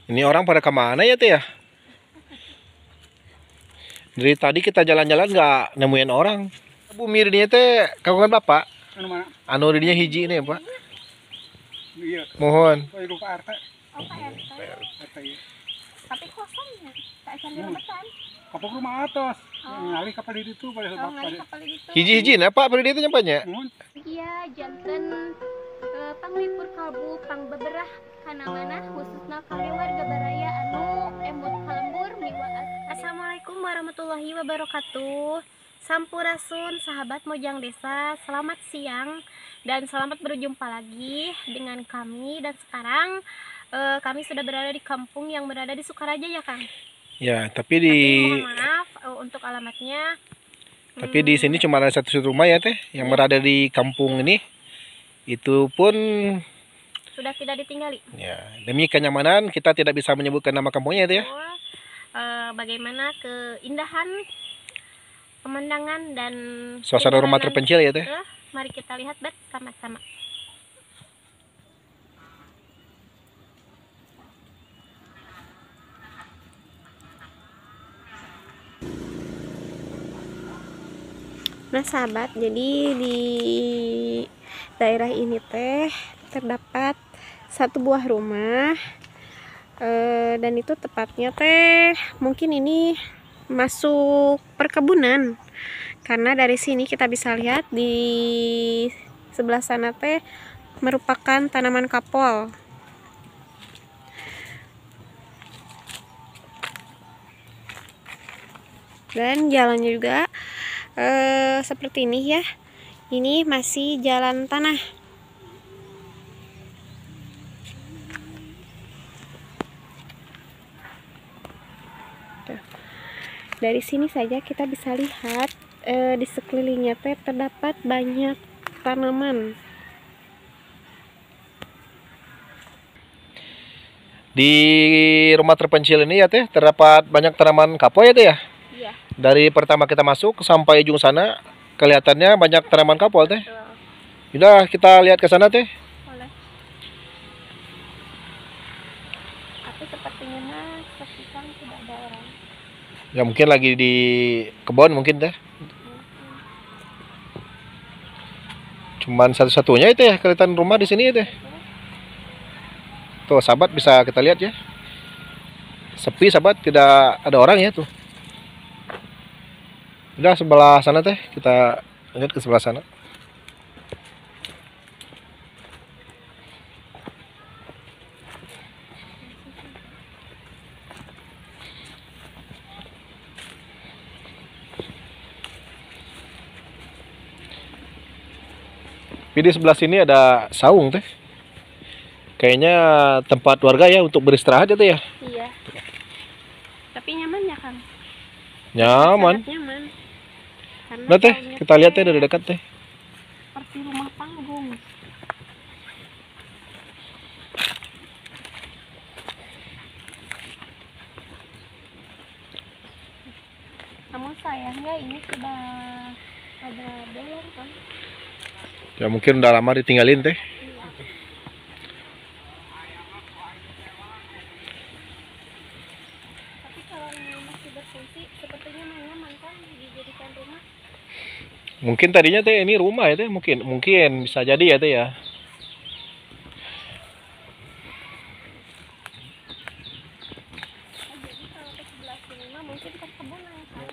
Ini orang pada kemana ya teh ya? Dari tadi kita jalan-jalan nggak nemuin orang. Bu Mirni teh kagungan bapak. Anu mana? Anu dirinya hiji nih pak. Iya. Mohon. Oh, itu Pak RT. Oh, Pak RT. RT iya. Tapi kosong ya. Tak akan direbetan. Kapok rumah atas. Oh. Ngali kapal di itu pada Oh, sebab ngali pada. kapal itu. Hiji-hiji nah pak pada itu nyampanya. Mun. Iya, janten panglipur kalbu pang beberah kana mana khususna kali warga baraya anu embut kalembur miwaas. Assalamualaikum warahmatullahi wabarakatuh. Sampurasun sahabat Mojang Desa, selamat siang dan selamat berjumpa lagi dengan kami. Dan sekarang kami sudah berada di kampung yang berada di Sukaraja ya Kang. Ya tapi di. Tapi mohon maaf untuk alamatnya. Tapi di sini cuma ada satu rumah ya teh yang berada di kampung ini. Itu pun Sudah tidak ditinggali. ya demi kenyamanan kita tidak bisa menyebutkan nama kampungnya itu ya. Bagaimana keindahan pemandangan dan Suasana rumah perjalanan terpencil ya teh. kita, mari kita lihat bersama-sama. Nah sahabat, jadi di daerah ini teh terdapat satu buah rumah, dan itu tepatnya teh mungkin ini masuk perkebunan, karena dari sini kita bisa lihat di sebelah sana teh merupakan tanaman kapol. Dan jalannya juga seperti ini ya. Ini masih jalan tanah. Tuh. Dari sini saja kita bisa lihat di sekelilingnya teh terdapat banyak tanaman. Di rumah terpencil ini ya teh terdapat banyak tanaman kapau ya teh ya. Iya. Dari pertama kita masuk sampai ujung sana kelihatannya banyak tanaman kapau teh. Betul. Udah kita lihat ke sana teh. Boleh. Tapi sepertinya sekarang tidak ada orang. Ya mungkin lagi di kebun mungkin teh. Cuman satu-satunya itu ya kelihatan rumah di sini ya teh. Tuh sahabat bisa kita lihat ya. Sepi sahabat, tidak ada orang ya tuh. Udah sebelah sana teh, kita lihat ke sebelah sana. Tapi di sebelah sini ada saung teh. Kayaknya tempat warga ya untuk beristirahat ya teh ya. Iya. Tapi nyaman ya Kang? Nyaman. Sangat nyaman. Karena Udah teh, saungnya kita lihat teh dari dekat teh. seperti rumah panggung. Namun sayangnya ini sudah ada bolong kan. Ya mungkin udah lama ditinggalin teh. Tapi kalau ini masih berfungsi, sepertinya nyaman kan dijadikan rumah. Mungkin tadinya teh ini rumah ya teh, mungkin bisa jadi ya teh ya. Oh, jadi kalau ke sebelah sini mah mungkin perkebunan kan.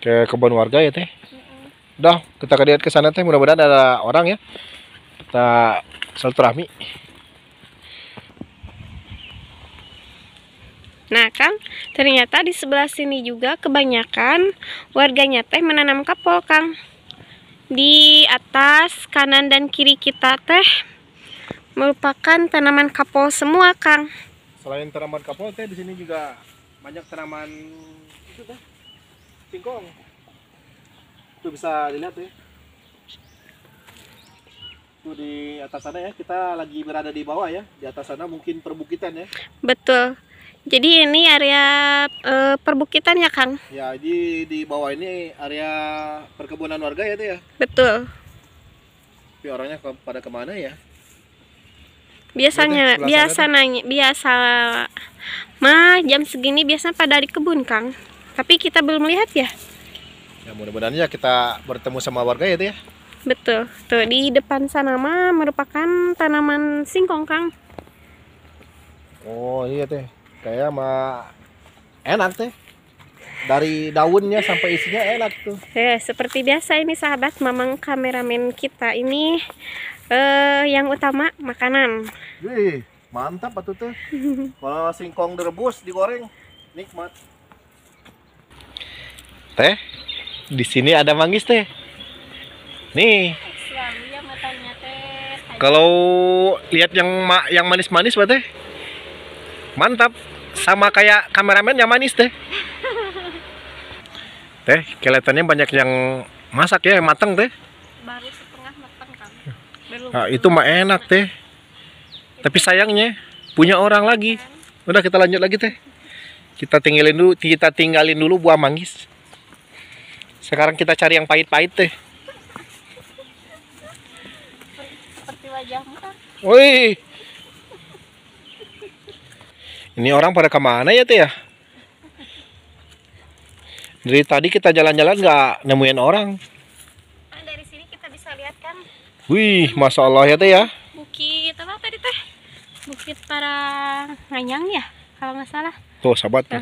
Ke kebun warga ya teh. Mm-mm. Udah, kita lihat ke sana teh, mudah-mudahan ada orang ya. Kita silaturahmi. Nah Kang, ternyata di sebelah sini juga kebanyakan warganya teh menanam kapol Kang. Di atas, kanan dan kiri kita teh merupakan tanaman kapol semua Kang. Selain tanaman kapau teh di sini juga banyak tanaman itu teh. Singkong. Itu bisa dilihat ya. Itu di atas sana ya, kita lagi berada di bawah ya. Di atas sana mungkin perbukitan ya. Betul. Jadi ini area perbukitan ya Kang? Ya, di bawah ini area perkebunan warga ya teh ya. Betul. Tapi orangnya pada kemana ya? Lihat deh, Biasanya sebelah biasa sana nanya biasa mah jam segini biasanya pada di kebun Kang. Tapi kita belum lihat ya. Ya mudah-mudahan ya kita bertemu sama warga ya teh ya. Betul. Tuh di depan sana mah merupakan tanaman singkong Kang. Oh iya teh, kayak mah enak teh. Dari daunnya sampai isinya enak tuh. Seperti biasa ini sahabat, memang kameramen kita ini yang utama makanan. Wih, mantap atuh teh. Kalau singkong direbus, digoreng, nikmat. Teh, di sini ada manggis teh. Nih, Selalu ya matanya teh. kalau lihat yang manis-manis Pak teh. Mantap. Sama kayak kameramen yang manis teh. Teh, kelihatannya banyak yang masak ya, yang matang teh. Baru setengah matang Kang. Belum. Nah, itu mah enak teh. Tapi sayangnya punya orang lagi. Udah kita lanjut lagi teh. Kita tinggalin dulu buah manggis. Sekarang kita cari yang pahit-pahit teh. Seperti wajahmu Kang. Woi. Ini orang pada kemana ya teh ya? Dari tadi kita jalan-jalan nggak nemuin orang. Nah, dari sini kita bisa lihat kan Wih, masya Allah ya teh ya. bukit apa tadi teh? Bukit para nganyang ya, kalau nggak salah. Tuh sahabat tuh.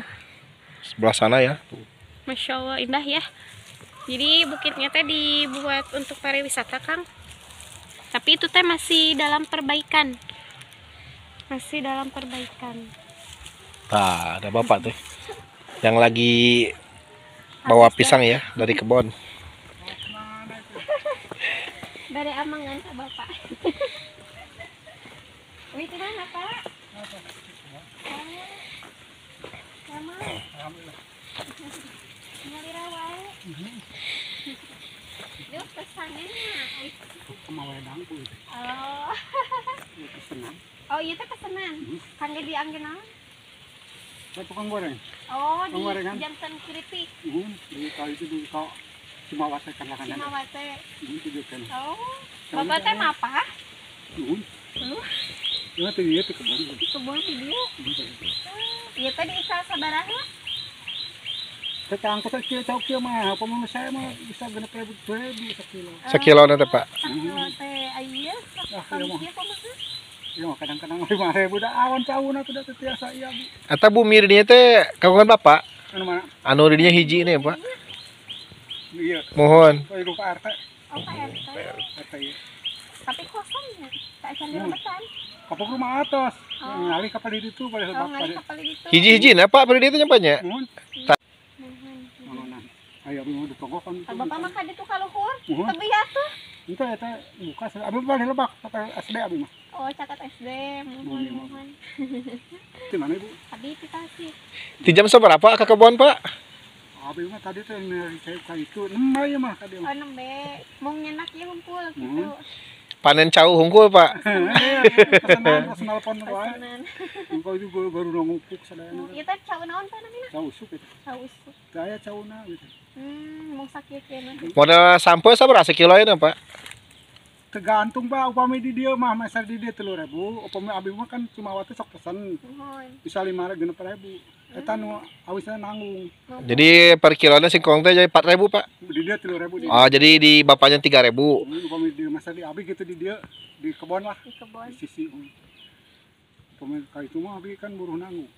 Sebelah sana ya. Masya Allah indah ya. Jadi bukitnya teh dibuat untuk pariwisata Kang. Tapi itu teh masih dalam perbaikan. Masih dalam perbaikan. Nah, ada bapak tuh. Yang lagi bawa pisang ya dari kebun. Dari Amangan Kak Bapak. Wih, itu mana Pak? Sama. Nyari rawai. Yuk pesannya. Oh. Oh iya teh pesanan. Kangge diangge naon? Saya tukang goreng. Oh, di Penggorengan. Jantan Kritik. Di kali itu dulu kau cuma wasak kan lah kan. Cimawate. Tunjukkan. Oh. Bapak teh apa? Ya tuh dia tuh kebun. Di kebun dia. Iya tadi bisa sabaraha? Kita angkut kecil cokil mah, apa mau saya mah bisa 6.000 sekilo. Sekilo nanti pak. Sakilo teh aya. Kami kok mah. Ya kadang-kadang 5.000 dah awan cawuna tuh dah tiasa iya Bu. Atau bumi dinya teh kagungan bapak. Anu mana? Anu dinya hiji nih pak. Iya. Mohon. Oh, ibu Pak RT. Oh, Pak RT. RT iya. Tapi kosong ya. Tak akan direbetan. Kapok rumah atas. Oh. Ngali kapal di itu pada Oh, sebab ngali pada. kapal itu. Hiji-hiji nah pak, pada itu nyapanya. Mohon. Mohon. Mana? Ayo mau ditogok kan. Ah, Bapak mah kadi tuh kaluhur. Mohon. Teu atuh. Itu eta buka abi balik lebak sampai SD abi mah. Oh, catat SD. Mohon. Di mana Ibu? Abi kita sih. Di jam seberapa ke kebun pak? Abi mah tadi tuh yang nyari saya kayak itu. Nemai ya mah tadi mah. Oh, nembe. Mau nyenak ya ngumpul gitu. Panen cau hungkul pak. Kesenang nelpon wae. Pesanan. Engko itu baru ngupuk sadaya. Ieu teh cau naon teh namina? Cau usuk itu. Cau usuk. Saya cauna gitu. Mau sakit ya nanti. Modal sampo sabar sekilo ini pak. Tergantung Pak, upami di dia mah mesar di dia 3.000, upami abi mah kan cuma waktu sok pesen. Mohon. Bisa 5.000 Eta nu awisna nanggung. Jadi per kilonya singkong teh jadi 4.000 pak. Di dia 3.000 di. Oh jadi di bapaknya 3.000. Upami di mesar di abi gitu di dia di kebon lah. Di kebun. Di sisi. Upami ka itu mah abi kan buruh nanggung.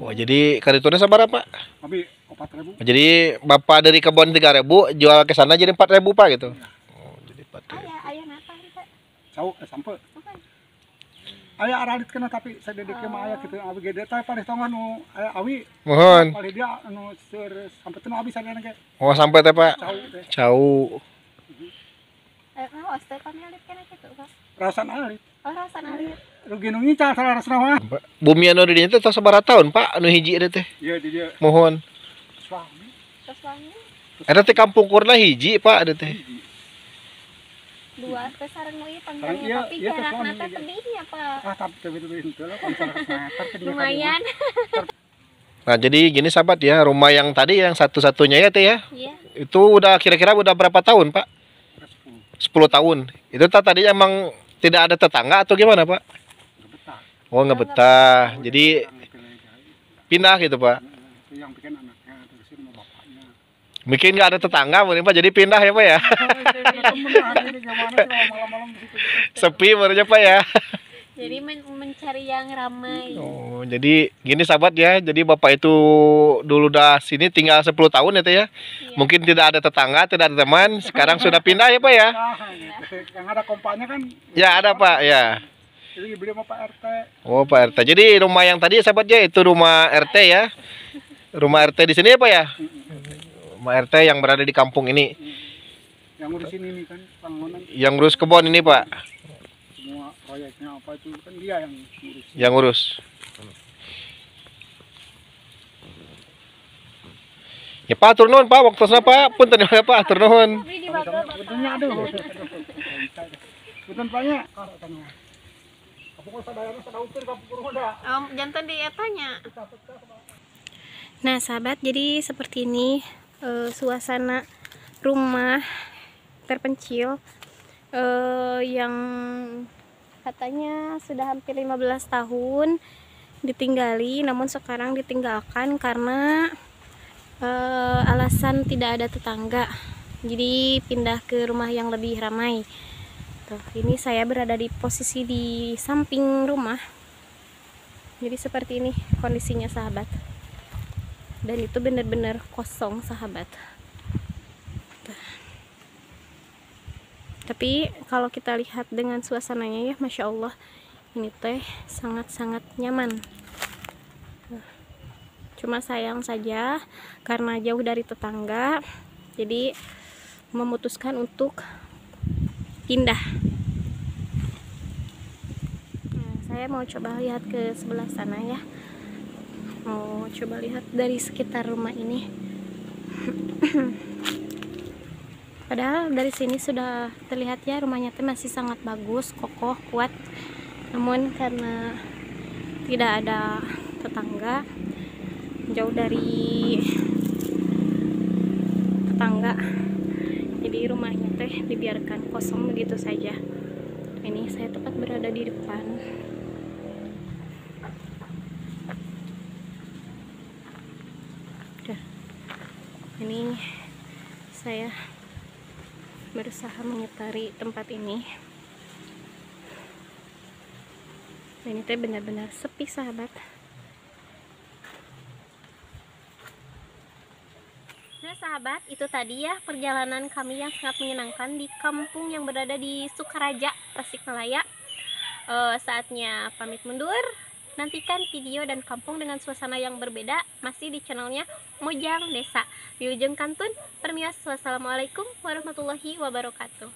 Oh jadi kariturnya sabar pak. Abi 4.000. Jadi bapak dari kebun 3.000 jual ke sana jadi 4.000 pak gitu. Oh jadi 4.000. Ayah napa teh? Cau sampai. Bukan. Aya aralit kena tapi sadedeke mah aya kitu abi gede teh paling tongan nu aya awi. Mohon. Paling dia anu seur sampai teu abi sadana ge. Oh sampai teh pak. Cau teh. Cau. Ngawas teh kami alit kana kitu, Kak. Rasan alit. Oh, rasan alit. Rugi nu ngical sarasna mah. Bumi anu di dinya teh tos sabaraha tahun pak anu hiji eta teh. Iya di dia. Mohon. Suami. Terus wangi Eta teh kampung kurna hiji pak ada teh. dua teh sareng nu ieu Sareng panjangnya iya, tapi iya, teh jarakna suami teh juga. tebihnya, Pak. Ah tapi itu henteu lah kan 100 meter ke dia. Lumayan. Nah jadi gini sahabat ya, rumah yang tadi yang satu-satunya ya teh ya. Iya. Itu udah kira-kira udah berapa tahun pak? 10 tahun. Itu tadi emang tidak ada tetangga atau gimana pak? Oh, nggak betah. Jadi Orang dipilih aja. pindah gitu, Pak. Itu yang bikin anaknya terusin sama bapaknya. Mungkin nggak ada tetangga, mungkin Pak. Jadi pindah ya, Pak ya. Temen lah ini gimana sih kalau malam-malam di situ. Sepi barunya, Pak ya. Jadi mencari yang ramai. Oh, jadi gini sahabat ya. Jadi Bapak itu dulu udah sini tinggal 10 tahun ya, Teh ya. Iya. Mungkin tidak ada tetangga, tidak ada teman. Sekarang sudah pindah ya, Pak ya. Nah, gitu. Yang ada kompaknya kan. Ya, ada, Pak, ya. Jadi dibeli sama Pak RT. Oh, Pak RT. Jadi rumah yang tadi sahabat ya itu rumah RT ya. Rumah RT di sini ya, Pak ya. Rumah RT yang berada di kampung ini. Yang ngurusin ini kan bangunan Yang ngurus kebun ini, Pak. semua proyeknya apa itu kan dia yang ngurus. Yang ngurus. Ya, Pak, atur nuhun, Pak. Waktosna, Pak. Punten ya, Pak, atur nuhun. Beli di bagel Betulnya aduh. Betul Paknya. Aku sadayana sadaukeun ka pukul dah. jantan di etanya. Nah sahabat, jadi seperti ini suasana rumah terpencil yang katanya sudah hampir 15 tahun ditinggali, namun sekarang ditinggalkan karena alasan tidak ada tetangga, jadi pindah ke rumah yang lebih ramai. Tuh, ini saya berada di posisi di samping rumah, jadi seperti ini kondisinya sahabat, dan itu benar-benar kosong sahabat. Tuh. Tapi kalau kita lihat dengan suasananya ya, Masya Allah, ini teh sangat-sangat nyaman. Cuma sayang saja karena jauh dari tetangga, jadi memutuskan untuk pindah. Nah, saya mau coba lihat ke sebelah sana ya. Mau coba lihat dari sekitar rumah ini. Padahal dari sini sudah terlihat ya rumahnya teh masih sangat bagus, kokoh, kuat. Namun karena tidak ada tetangga, jauh dari tetangga, jadi rumahnya teh dibiarkan kosong begitu saja. Ini saya tepat berada di depan. Ini saya berusaha mengitari tempat ini. Ini teh benar-benar sepi sahabat. Nah sahabat, itu tadi ya perjalanan kami yang sangat menyenangkan di kampung yang berada di Sukaraja, Tasikmalaya. Saatnya pamit mundur. Nantikan video dan kampung dengan suasana yang berbeda masih di channelnya Mojang Desa. Wilujeng Kantun, permios. Wassalamualaikum warahmatullahi wabarakatuh.